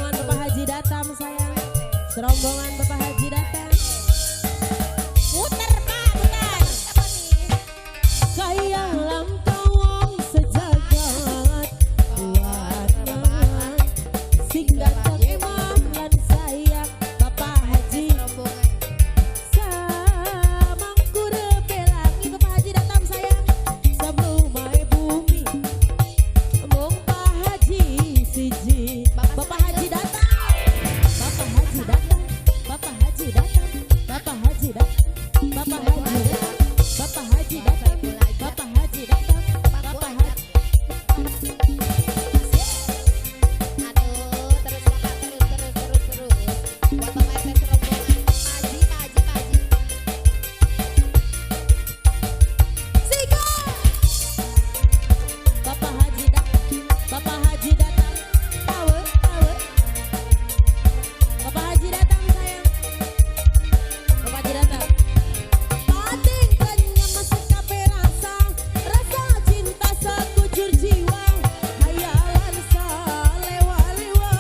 Serombongan Bapak Haji datang sayang. Serombongan Bapak Haji datang. Muter Pak, muter. Kaya langkah wong sejagat buat singgat imam lan sayang Bapak Haji. Samangku rebelangi Bapak Haji datang sayang. Sebelum mai bumi mung Pak Haji siji. Bapak Haji datang. Bapak Haji datang. Bapak Haji datang. Bapak Haji datang. Bapak Haji datang. Bapak Haji datang. Bapak Haji datang. Bapak Haji. Aduh, terus Bapak, terus. Buat Bapak RT serombongan. Pak Haji. Sigo. Bapak Haji datang. Bapak Haji datang. Power. Bapak Haji datang sayang. Bapak Haji datang. Pating kenyang masuk kape rasa cinta sekujur jiwa. Hayalan salewa-lewa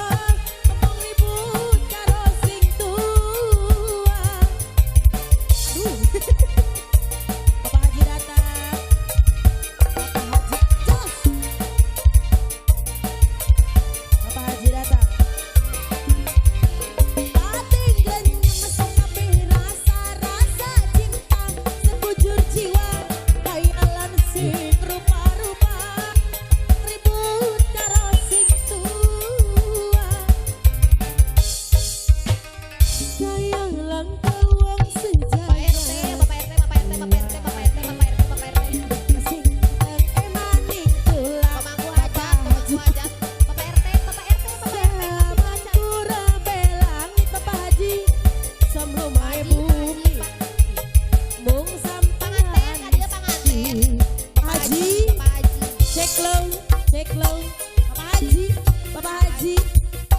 ngomong ribut karo sing tua. Aduh. Bapak Haji datang. Bapak Haji jos. Bapak Haji datang. Pating kenyang masuk kape rasa cinta sekujur jiwa. Hayalan sing rupa-rupa ribut karo sing tua. Kaya langkah wong Pak RT, sejagat Bapak RT. sing emaning tulang Pemangku hajat. Bapak RT. Samangku rebelangi Bapak Haji sebelum mai bumi mung sampeyan Dia panganten. Pak Haji Bapak Haji. cek low Bapak Haji Bapak Haji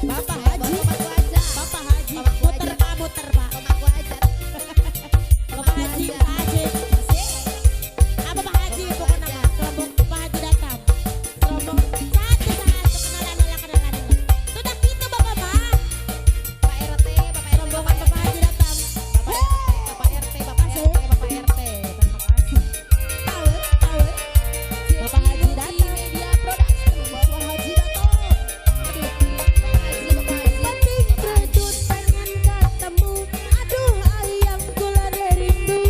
Bapak Haji Pemangku hajat. Bapak Haji muter Pak Pemangku hajat. Bapak Haji Bapak Haji pokoknya mah kelompok Bapak Haji datang kelompok satu kenalan sudah gitu Bapak mah Pak RT. rombongan Bapak Haji datang. Bapak RT. Terima kasih. Power. Bapak Haji datang. Media Production. Bapak Haji datang. Penting predut pengen ketemu. Aduh ayang kula rindu.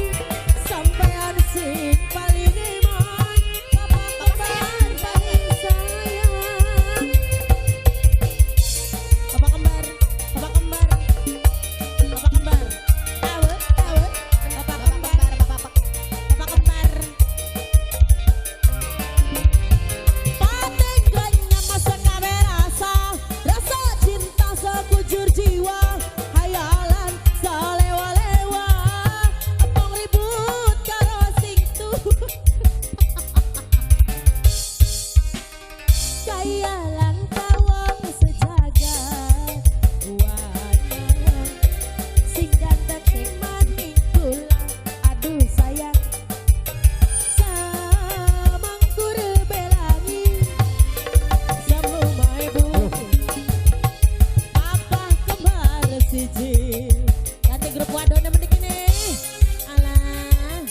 Sampean sing paling iman. Bapak kembar paling sayang. Bapak kembar. Bapak kembar. Bapak kembar. Power. Bapak kembar. Bapak kembar. Pating kenyang masa kabe rasa cinta sekujur jiwa. Hayalan salewa-lewa empong ribut karo sing tua. Kaya langkah wong sejagat buat sing ganteng emaning tulang. Aduh sayang samangku rebelangi sebelum mai bumi Papa kembar siji. Ganti grup wadone mendik ini. Alah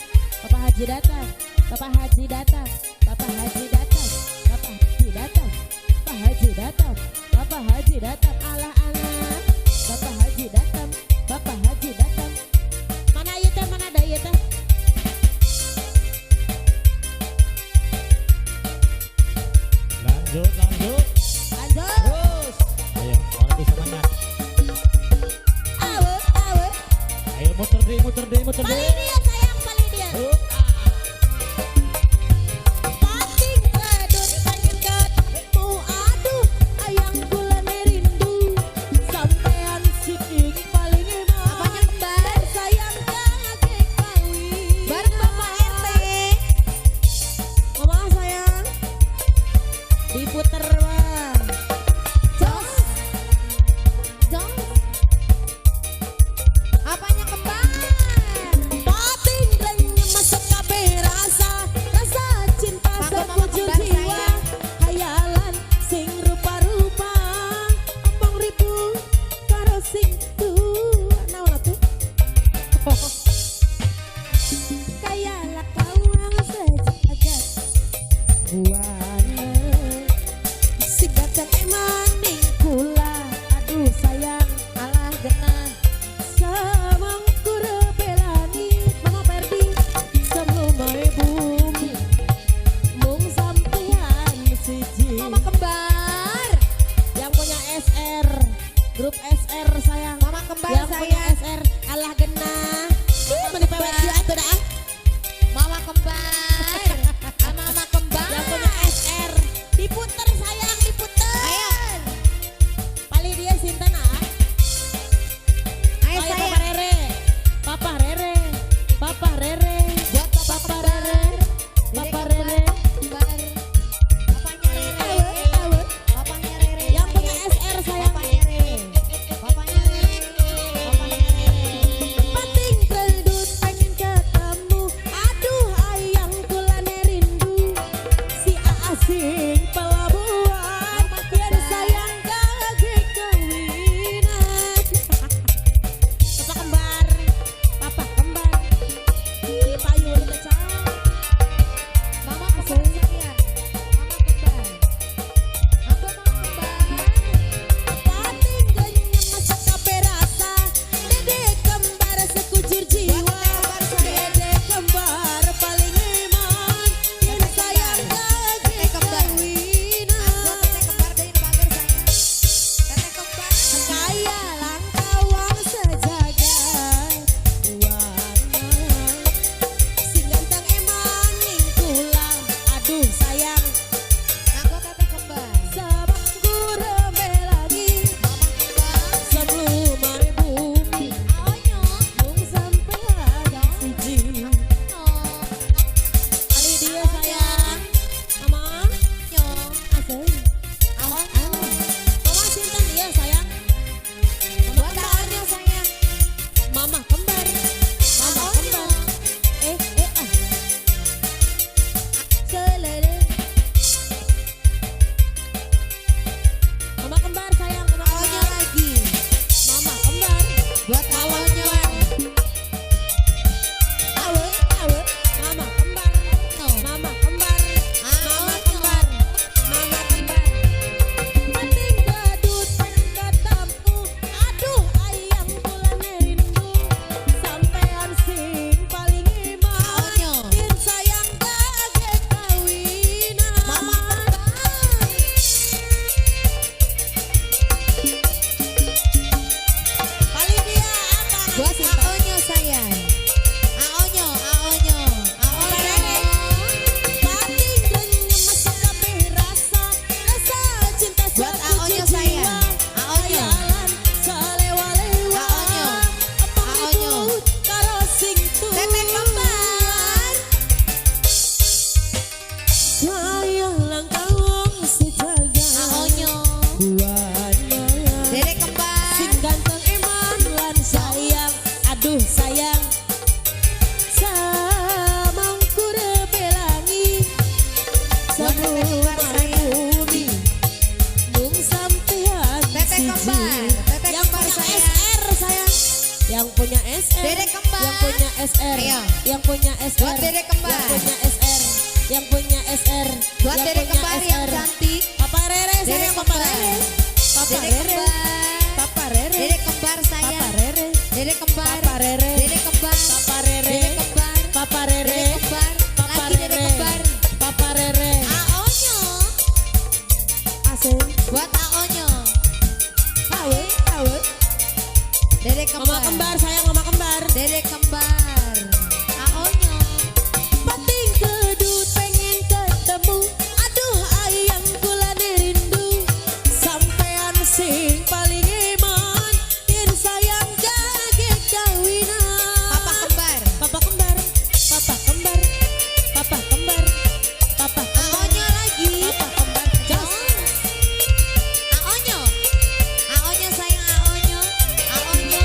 Bapak Haji datang. Bapak Haji datang. Bapak Haji datang. Bapak Haji datang. Bapak Haji datang. Bapak Haji datang. Alah Bapak Haji datang. Bapak Haji datang. Mana ieu teh? Mana ada ieu teh? Lanjut. Lanjut. Terus. Ayo, orang bisa semangat. Awe. Ayo muter deh. Paling dia sayang, paling dia. Grup SR sayang. Mama kembar Yang punya sayang. SR alah genah. Meni pewet dia atuh dah. Mama kembar. Mama kembar. Yang punya SR diputer sayang, diputer. Ayo. Paling dia sinten ah. Ayo Ayo sayang. Papa Rere. Papa Rere. Papa Rere. Buat Papa Papa kembar. Rere. Dede Papa kembar, Rere. kembar. Papanya Rere. Awe. Papanya Rere. Yang punya SR sayang. Papanya Rere. Papanya Rere. Papanya Rere. Pating keldut pengen ketemu. Aduh ayang kulane rindu. Si asing pelabuhan. Yang sayang gage kawinan. Papa kembar. Papa kembar. Ih, payul kecap. Mama kembar sayang. Mama kembar. Aku mama kembar. Pating ganya masak kape rasa. Dede kembar sekujur jiwa. Dede kembar paling iman. Yang sayang gage kawinan. Aku teteh kembar dari pagar sayang. Teteh kembar. Kaya langkawang sejagat buana. Sing ganteng emang ning tulang. Aduh sayang, Aku teteh kembar. sabangku rembe lagi. Mama kembar. Sebelum mai bumi Aonyo. mung sampean siji. Oh. Ali dia sayang. Mama, Nyo. asal. Aonyo. Mama sinten dia sayang. Mama Buat kembar. aonyo sayang. Mama kembar. Mama Aonyo. kembar. Selele. Mama kembar sayang, mama Aonyo kembar. lagi. Mama kembar. Buat aonyo. Awe, awe. Mama kembar. No. Mama kembar. Mama Aonyo. kembar. Mama kembar. Pating gadut pengen ketemu. Aduh ayang kulane rindu. Sampean sing paling iman. Aonyo. Yen sayang gage kawinan. Mama kembar. Paling dia apa? Buat aonyo sayang. Aonyo, aonyo, aonyo. Pating ganya masak kabeh rasa. Rasa cinta Buat satu aonyo jiwa. sayang. Aonyo. Hayalan salewa-lewa. Aonyo. Apa Aonyo. ribut karo sing tuwa. Teteh kembar. Sayang langkawang sejagat Aonyo. buana. Dede kembar. Sing ganteng eman lan sayang. Aduh sayang. Samangku rebelangi. Buat teteh Sebelum kembar sayang. bumi mung sampean Teteh siji. kembar. Teteh Yang kembar punya sayang. SR sayang. Yang punya SR. Dede kembar. Yang punya SR. Ayo. Yang punya SR. Buat Dede kembar. Yang punya SR. Yang punya SR. Buat Yang Dede punya kembar yang SR. cantik. Papa Rere Dede sayang, Papa kembar. Rere. Papa Dede Rere. kembar. Papa Rere. Dede kembar Papa sayang. Rere. Dede kembar. Papa Rere. Dede kembar. Papa Rere. Dede kembar. Papa Rere. Dede kembar. Papa Lagi dede Rere. kembar. Papa Rere. Aonyo. Asing. Buat aonyo. Awe, awe. Dede Mama kembar. kembar sayang, mama kembar. Dede kembar. Aonyo. Pating kedut pengen ketemu. Aduh ayang kulane rindu. Sampean sing paling iman. Yen sayang gage kawinan. Papa kembar. Papa kembar. Papa kembar. Papa kembar. Papa kembar. Aonyo lagi. Papa kembar. Jos. Aonyo. Aonyo sayang aonyo. Aonyo.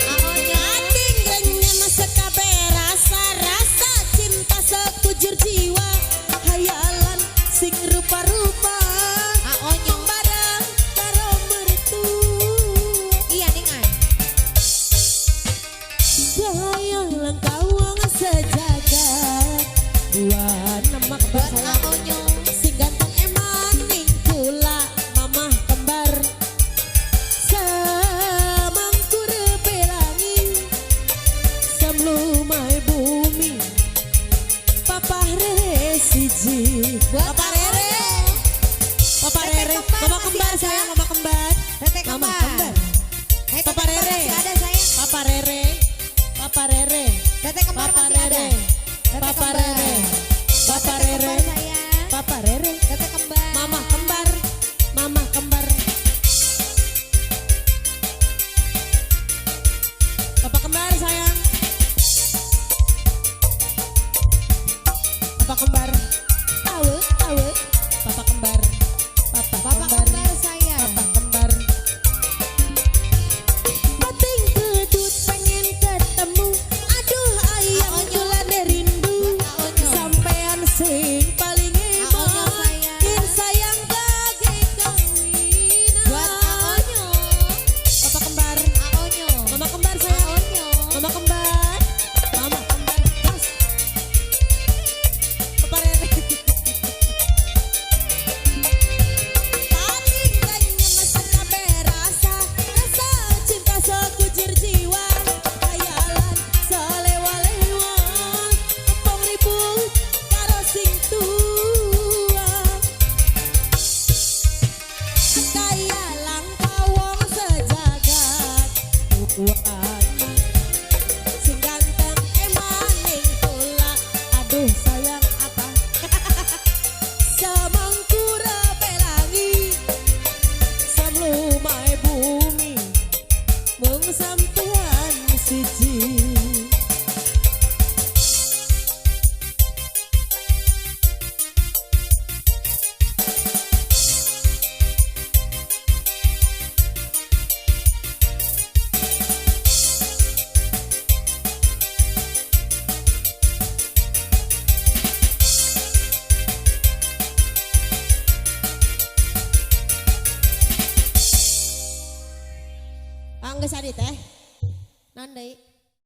Aonyo. Pating ganya masak Papa kembar Rere. masih ada sayang. Papa Rere. Papa Rere. Tete kembar Papa masih ada. Rere. Tete Papa kembar. Rere. Papa Tete Rere. kembar sayang. Papa Rere. Tete kembar. Mama kembar. Mama kembar. Papa kembar sayang. Papa kembar. Tahu, tahu. Papa kembar. Papa Papa kembar sayang. Papa kembar. Bating kedut pengen ketemu. Aduh ayang Aonyo. bulan rindu. Aonyo. Sampean sing paling Aonyo, hebat. sayang. Kin sayang bagi kawinan. Buat Aonyo. Papa kembar. Aonyo. Mama kembar sayang. Aonyo. Mama kembar. Mama kembar. Terus. Papa Rere. Paling kayaknya masih kabeh rasa cinta sekujur jiwa. Kayalan selewa-lewa. Empong ribut karo sing tua. Kayalan kawong sejagat. Ukuran sing ganteng emaning tula. Aduh sayang apa? Samangkura pelangi. Samlumai bumi. Mung sampean siji. Angga sadi teh. Nandai.